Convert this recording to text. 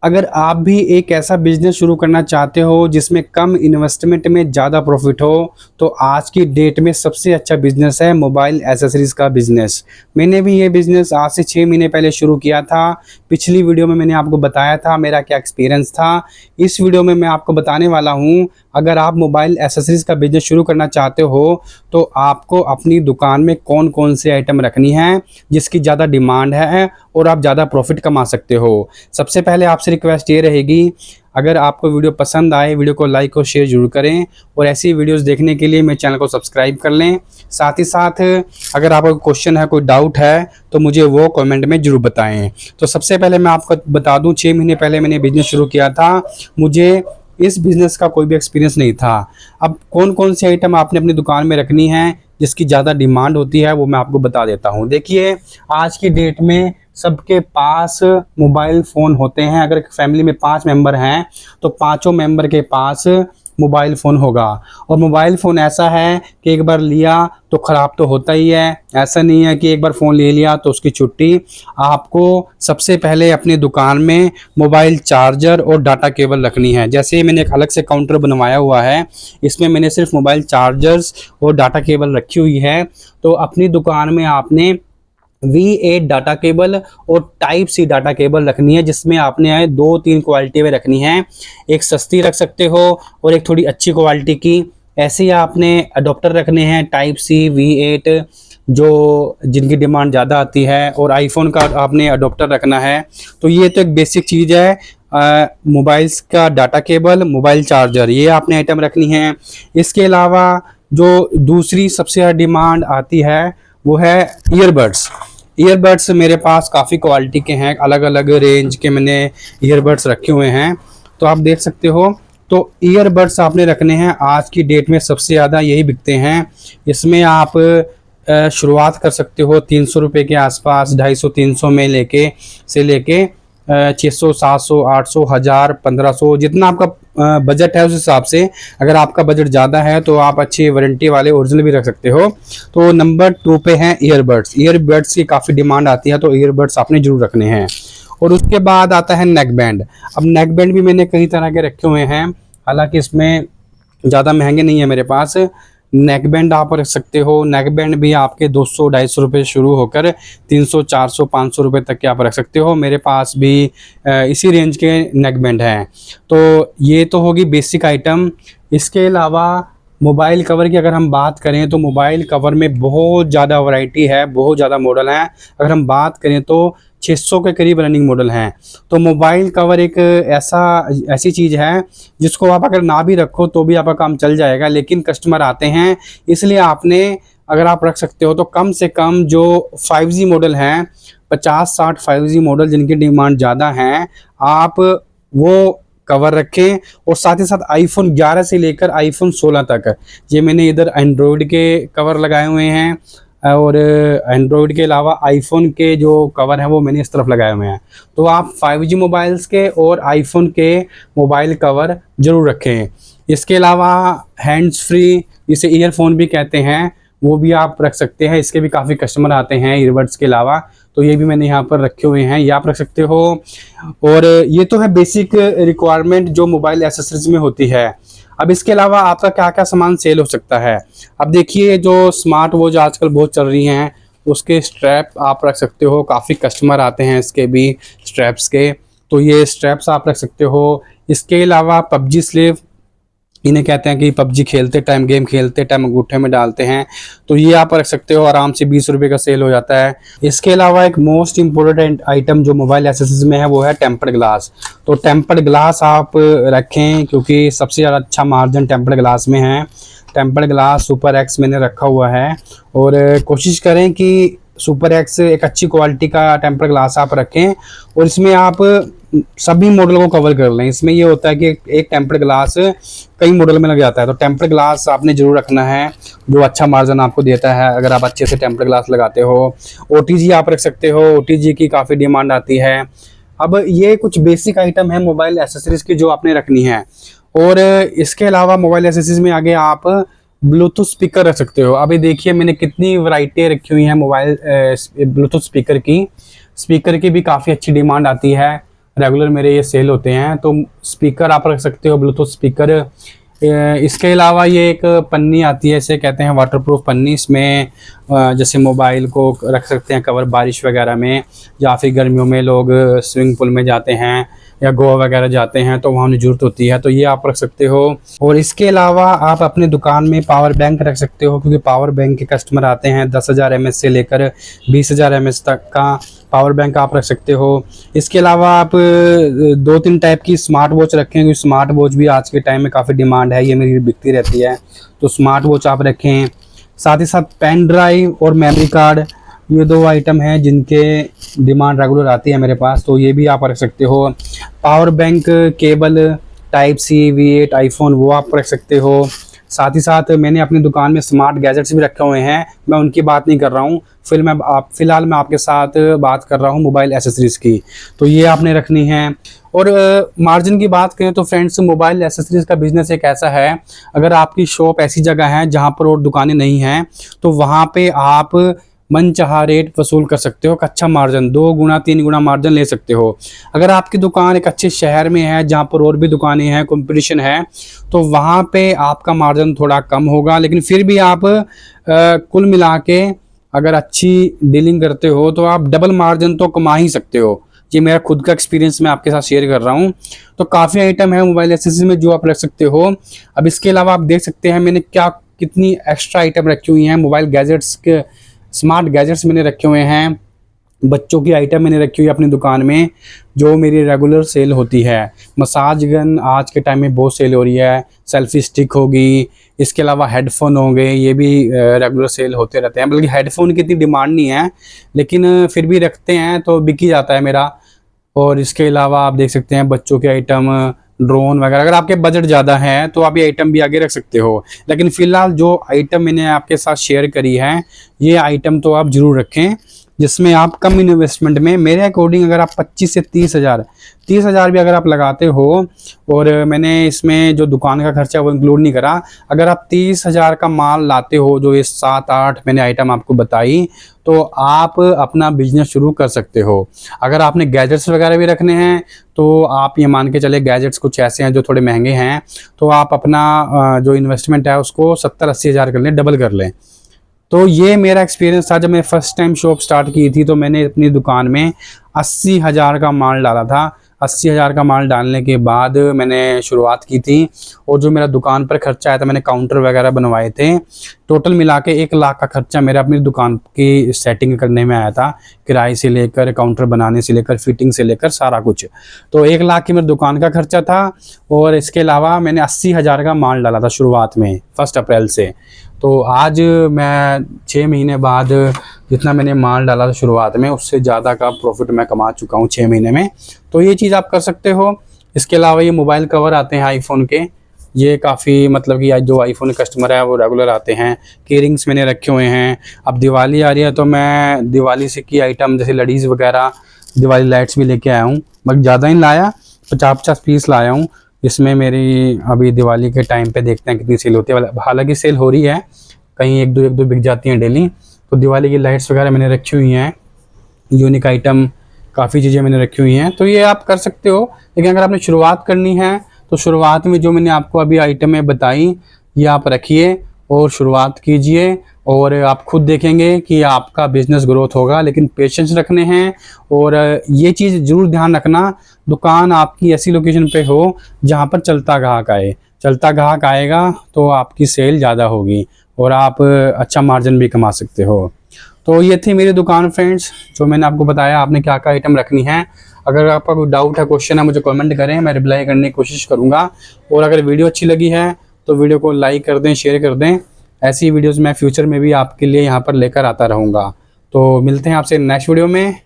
अगर आप भी एक ऐसा बिजनेस शुरू करना चाहते हो जिसमें कम इन्वेस्टमेंट में ज़्यादा प्रॉफिट हो, तो आज की डेट में सबसे अच्छा बिजनेस है मोबाइल एसेसरीज़ का बिजनेस। मैंने भी ये बिजनेस आज से 6 महीने पहले शुरू किया था। पिछली वीडियो में मैंने आपको बताया था मेरा क्या एक्सपीरियंस था। इस वीडियो में मैं आपको बताने वाला हूँ, अगर आप मोबाइल एसेसरीज़ का बिजनेस शुरू करना चाहते हो, तो आपको अपनी दुकान में कौन कौन से आइटम रखनी है जिसकी ज़्यादा डिमांड है और आप ज़्यादा प्रॉफिट कमा सकते हो। सबसे पहले आपसे रिक्वेस्ट ये रहेगी, अगर आपको वीडियो पसंद आए वीडियो को लाइक और शेयर जरूर करें और ऐसी वीडियोस देखने के लिए मेरे चैनल को सब्सक्राइब कर लें। साथ ही साथ अगर आपको क्वेश्चन है, कोई डाउट है, तो मुझे वो कमेंट में ज़रूर बताएं। तो सबसे पहले मैं आपको बता दूं, 6 महीने पहले मैंने बिज़नेस शुरू किया था। मुझे इस बिज़नेस का कोई भी एक्सपीरियंस नहीं था। अब कौन कौन सी आइटम आपने अपनी दुकान में रखनी है जिसकी ज़्यादा डिमांड होती है वो मैं आपको बता देता हूँ। देखिए, आज की डेट में सबके पास मोबाइल फ़ोन होते हैं। अगर फैमिली में 5 मेंबर हैं तो पाँचों मेंबर के पास मोबाइल फ़ोन होगा। और मोबाइल फ़ोन ऐसा है कि एक बार लिया तो ख़राब तो होता ही है। ऐसा नहीं है कि एक बार फ़ोन ले लिया तो उसकी छुट्टी। आपको सबसे पहले अपनी दुकान में मोबाइल चार्जर और डाटा केबल रखनी है। जैसे मैंने एक अलग से काउंटर बनवाया हुआ है, इसमें मैंने सिर्फ मोबाइल चार्जर्स और डाटा केबल रखी हुई है। तो अपनी दुकान में आपने V8 डाटा केबल और टाइप सी डाटा केबल रखनी है, जिसमें आपने 2-3 क्वालिटी में रखनी है। एक सस्ती रख सकते हो और एक थोड़ी अच्छी क्वालिटी की। ऐसे ही आपने अडोप्टर रखने हैं टाइप सी V8 जो जिनकी डिमांड ज़्यादा आती है, और आईफोन का आपने अडोप्टर रखना है। तो ये तो एक बेसिक चीज़ है। मोबाइल्स का डाटा केबल, मोबाइल चार्जर, ये आपने आइटम रखनी है। इसके अलावा जो दूसरी सबसे ज़्यादा डिमांड आती है वो है ईयरबड्स। ईयरबड्स मेरे पास काफ़ी क्वालिटी के हैं, अलग अलग रेंज के मैंने ईयरबड्स रखे हुए हैं, तो आप देख सकते हो। तो ईयरबड्स आपने रखने हैं, आज की डेट में सबसे ज़्यादा यही बिकते हैं। इसमें आप शुरुआत कर सकते हो 300 रुपये के आसपास, 250-300 में लेके 600, 700, 800, 1000, 1500, जितना आपका बजट है उस हिसाब से। अगर आपका बजट ज़्यादा है तो आप अच्छी वारंटी वाले ओरिजिनल भी रख सकते हो। तो नंबर 2 पे हैं ईयरबड्स। ईयरबड्स की काफ़ी डिमांड आती है, तो ईयरबड्स आपने जरूर रखने हैं। और उसके बाद आता है नेक बैंड। अब नेक बैंड भी मैंने कई तरह के रखे हुए हैं, हालांकि इसमें ज़्यादा महंगे नहीं है मेरे पास। नेक बैंड आप रख सकते हो। नेक बैंड भी आपके 200-250 रुपये शुरू होकर 300, 400, 500 रुपये तक के आप रख सकते हो। मेरे पास भी इसी रेंज के नेक बैंड हैं। तो ये तो होगी बेसिक आइटम। इसके अलावा मोबाइल कवर की अगर हम बात करें तो मोबाइल कवर में बहुत ज़्यादा वैरायटी है, बहुत ज़्यादा मॉडल हैं। अगर हम बात करें तो 600 के करीब रनिंग मॉडल हैं। तो मोबाइल कवर एक ऐसी चीज़ है जिसको आप अगर ना भी रखो तो भी आपका काम चल जाएगा, लेकिन कस्टमर आते हैं, इसलिए आपने अगर आप रख सकते हो तो कम से कम जो 5G मॉडल हैं, 50-60 5G मॉडल जिनकी डिमांड ज़्यादा हैं, आप वो कवर रखें। और साथ ही साथ आईफोन 11 से लेकर आईफोन 16 तक, ये मैंने इधर एंड्रॉयड के कवर लगाए हुए हैं, और एंड्रॉयड के अलावा आईफोन के जो कवर हैं वो मैंने इस तरफ लगाए हुए हैं। तो आप 5G मोबाइल्स के और आईफोन के मोबाइल कवर ज़रूर रखें। इसके अलावा हैंड्स फ्री, इसे ईयरफोन भी कहते हैं, वो भी आप रख सकते हैं। इसके भी काफ़ी कस्टमर आते हैं ईयरबड्स के अलावा, तो ये भी मैंने यहाँ पर रखे हुए हैं, ये आप रख सकते हो। और ये तो है बेसिक रिक्वायरमेंट जो मोबाइल एसेसरीज में होती है। अब इसके अलावा आपका क्या क्या सामान सेल हो सकता है। अब देखिए, जो स्मार्ट वॉच आजकल बहुत चल रही हैं, उसके स्ट्रैप आप रख सकते हो। काफ़ी कस्टमर आते हैं इसके भी स्ट्रैप्स के, तो ये स्ट्रैप्स आप रख सकते हो। इसके अलावा पबजी स्लीव, इन्हें कहते हैं कि पबजी खेलते टाइम, गेम खेलते टाइम अंगूठे में डालते हैं, तो ये आप रख सकते हो। आराम से 20 रुपये का सेल हो जाता है। इसके अलावा एक मोस्ट इम्पोर्टेंट आइटम जो मोबाइल एसेसरीज में है वो है टेम्पर्ड ग्लास। तो टेम्पर्ड ग्लास आप रखें, क्योंकि सबसे ज़्यादा अच्छा मार्जिन टेम्पर्ड ग्लास में है। टेम्पर्ड ग्लास सुपर एक्स मैंने रखा हुआ है, और कोशिश करें कि सुपर एक्स एक अच्छी क्वालिटी का टेम्पर्ड ग्लास आप रखें, और इसमें आप सभी मॉडल को कवर कर लें। इसमें ये होता है कि एक टेम्पर्ड ग्लास कई मॉडल में लग जाता है, तो टेम्पर्ड ग्लास आपने जरूर रखना है जो अच्छा मार्जिन आपको देता है अगर आप अच्छे से टेम्पर्ड ग्लास लगाते हो। OTG आप रख सकते हो, OTG की काफ़ी डिमांड आती है। अब ये कुछ बेसिक आइटम है मोबाइल एसेसरीज की जो आपने रखनी है। और इसके अलावा मोबाइल एसेसरीज में आगे आप ब्लूटूथ स्पीकर रख सकते हो। अभी देखिए मैंने कितनी वैरायटी रखी हुई हैं मोबाइल ब्लूटूथ स्पीकर की भी काफ़ी अच्छी डिमांड आती है। रेगुलर मेरे ये सेल होते हैं। तो स्पीकर आप रख सकते हो, ब्लूटूथ स्पीकर। इसके अलावा ये एक पन्नी आती है, इसे कहते हैं वाटरप्रूफ पन्नी। इसमें जैसे मोबाइल को रख सकते हैं कवर बारिश वगैरह में, या फिर गर्मियों में लोग स्विमिंग पूल में जाते हैं या गोवा वगैरह जाते हैं तो वहाँ ज़रूरत होती है, तो ये आप रख सकते हो। और इसके अलावा आप अपने दुकान में पावर बैंक रख सकते हो, क्योंकि पावर बैंक के कस्टमर आते हैं। 10,000 mAh से लेकर 20,000 mAh तक का पावर बैंक आप रख सकते हो। इसके अलावा आप 2-3 टाइप की स्मार्ट वॉच रखें, क्योंकि स्मार्ट वॉच भी आज के टाइम में काफ़ी डिमांड है, ये मेरी बिकती रहती है, तो स्मार्ट वॉच आप रखें। साथ ही साथ पेन ड्राइव और मेमोरी कार्ड, ये 2 आइटम हैं जिनके डिमांड रेगुलर आती है मेरे पास, तो ये भी आप रख सकते हो। Power bank cable type C V8 iPhone वो आप रख सकते हो। साथ ही साथ मैंने अपनी दुकान में स्मार्ट गैजेट्स भी रखे हुए हैं, मैं उनकी बात नहीं कर रहा हूँ। फ़िलहाल मैं आपके साथ बात कर रहा हूँ मोबाइल एसेसरीज़ की, तो ये आपने रखनी है। और मार्जिन की बात करें तो फ्रेंड्स, मोबाइल एसेसरीज़ का बिज़नेस एक ऐसा है, अगर आपकी शॉप ऐसी जगह है जहाँ पर और दुकानें नहीं हैं, तो वहाँ पे आप मनचाहा रेट वसूल कर सकते हो। एक अच्छा मार्जिन 2 गुना 3 गुना मार्जिन ले सकते हो। अगर आपकी दुकान एक अच्छे शहर में है जहाँ पर और भी दुकानें हैं, कंपटीशन है, तो वहाँ पे आपका मार्जिन थोड़ा कम होगा, लेकिन फिर भी आप कुल मिला के अगर अच्छी डीलिंग करते हो तो आप डबल मार्जिन तो कमा ही सकते हो। ये मेरा खुद का एक्सपीरियंस मैं आपके साथ शेयर कर रहा हूँ। तो काफ़ी आइटम है मोबाइल एक्सेसरीज में जो आप रख सकते हो। अब इसके अलावा आप देख सकते हैं मैंने कितनी एक्स्ट्रा आइटम रखी हुई हैं। मोबाइल गैजेट्स के स्मार्ट गैजेट्स मैंने रखे हुए हैं, बच्चों की आइटम मैंने रखी हुई है अपनी दुकान में जो मेरी रेगुलर सेल होती है। मसाज गन आज के टाइम में बहुत सेल हो रही है, सेल्फी स्टिक होगी, इसके अलावा हेडफोन होंगे, ये भी रेगुलर सेल होते रहते हैं। बल्कि हेडफोन की इतनी डिमांड नहीं है, लेकिन फिर भी रखते हैं तो बिक ही जाता है मेरा। और इसके अलावा आप देख सकते हैं बच्चों के आइटम, ड्रोन वगैरह। अगर आपके बजट ज़्यादा है तो आप ये आइटम भी आगे रख सकते हो, लेकिन फ़िलहाल जो आइटम मैंने आपके साथ शेयर करी है ये आइटम तो आप ज़रूर रखें, जिसमें आप कम इन्वेस्टमेंट में, मेरे अकॉर्डिंग अगर आप 25 से 30,000 भी अगर आप लगाते हो, और मैंने इसमें जो दुकान का खर्चा वो इंक्लूड नहीं करा, अगर आप 30,000 का माल लाते हो, जो ये 7-8 मैंने आइटम आपको बताई, तो आप अपना बिजनेस शुरू कर सकते हो। अगर आपने गैजेट्स वगैरह भी रखने हैं तो आप ये मान के चले, गैजेट्स कुछ ऐसे हैं जो थोड़े महंगे हैं, तो आप अपना जो इन्वेस्टमेंट है उसको 70-80 हज़ार कर लें, डबल कर लें। तो ये मेरा एक्सपीरियंस था। जब मैं फर्स्ट टाइम शॉप स्टार्ट की थी तो मैंने अपनी दुकान में 80,000 का माल डाला था। 80,000 का माल डालने के बाद मैंने शुरुआत की थी, और जो मेरा दुकान पर खर्चा आया था, मैंने काउंटर वगैरह बनवाए थे, टोटल मिला के 1 लाख का खर्चा मेरा अपनी दुकान की सेटिंग करने में आया था। किराए से लेकर, काउंटर बनाने से लेकर, फिटिंग से लेकर सारा कुछ। तो 1 लाख की मेरी दुकान का खर्चा था, और इसके अलावा मैंने 80,000 का माल डाला था शुरुआत में 1 अप्रैल से। तो आज मैं 6 महीने बाद जितना मैंने माल डाला था शुरुआत में, उससे ज़्यादा का प्रॉफिट मैं कमा चुका हूँ 6 महीने में। तो ये चीज़ आप कर सकते हो। इसके अलावा ये मोबाइल कवर आते हैं आईफोन के, ये काफ़ी मतलब कि जो आईफोन के कस्टमर है वो रेगुलर आते हैं। कीरिंग्स मैंने रखे हुए हैं। अब दिवाली आ रही है तो मैं दिवाली से की आइटम जैसे लड़ीज़ वगैरह, दिवाली लाइट्स भी लेके आया हूँ, बल्कि ज़्यादा ही लाया, 50-50 पीस लाया हूँ। इसमें मेरी अभी दिवाली के टाइम पे देखते हैं कितनी सेल होती है। हालांकि सेल हो रही है, कहीं एक दो बिक जाती हैं डेली। तो दिवाली की लाइट्स वगैरह मैंने रखी हुई हैं, यूनिक आइटम काफ़ी चीज़ें मैंने रखी हुई हैं। तो ये आप कर सकते हो, लेकिन अगर आपने शुरुआत करनी है तो शुरुआत में जो मैंने आपको अभी आइटमें बताई ये आप रखिए और शुरुआत कीजिए, और आप खुद देखेंगे कि आपका बिज़नेस ग्रोथ होगा। लेकिन पेशेंस रखने हैं, और ये चीज़ ज़रूर ध्यान रखना, दुकान आपकी ऐसी लोकेशन पे हो जहाँ पर चलता ग्राहक आए। चलता ग्राहक आएगा तो आपकी सेल ज़्यादा होगी और आप अच्छा मार्जिन भी कमा सकते हो। तो ये थी मेरी दुकान फ्रेंड्स, जो मैंने आपको बताया आपने क्या क्या आइटम रखनी है। अगर आपका कोई डाउट है, क्वेश्चन है, मुझे कमेंट करें, मैं रिप्लाई करने की कोशिश करूँगा। और अगर वीडियो अच्छी लगी है तो वीडियो को लाइक कर दें, शेयर कर दें। ऐसी वीडियोस मैं फ्यूचर में भी आपके लिए यहाँ पर लेकर आता रहूँगा। तो मिलते हैं आपसे नेक्स्ट वीडियो में।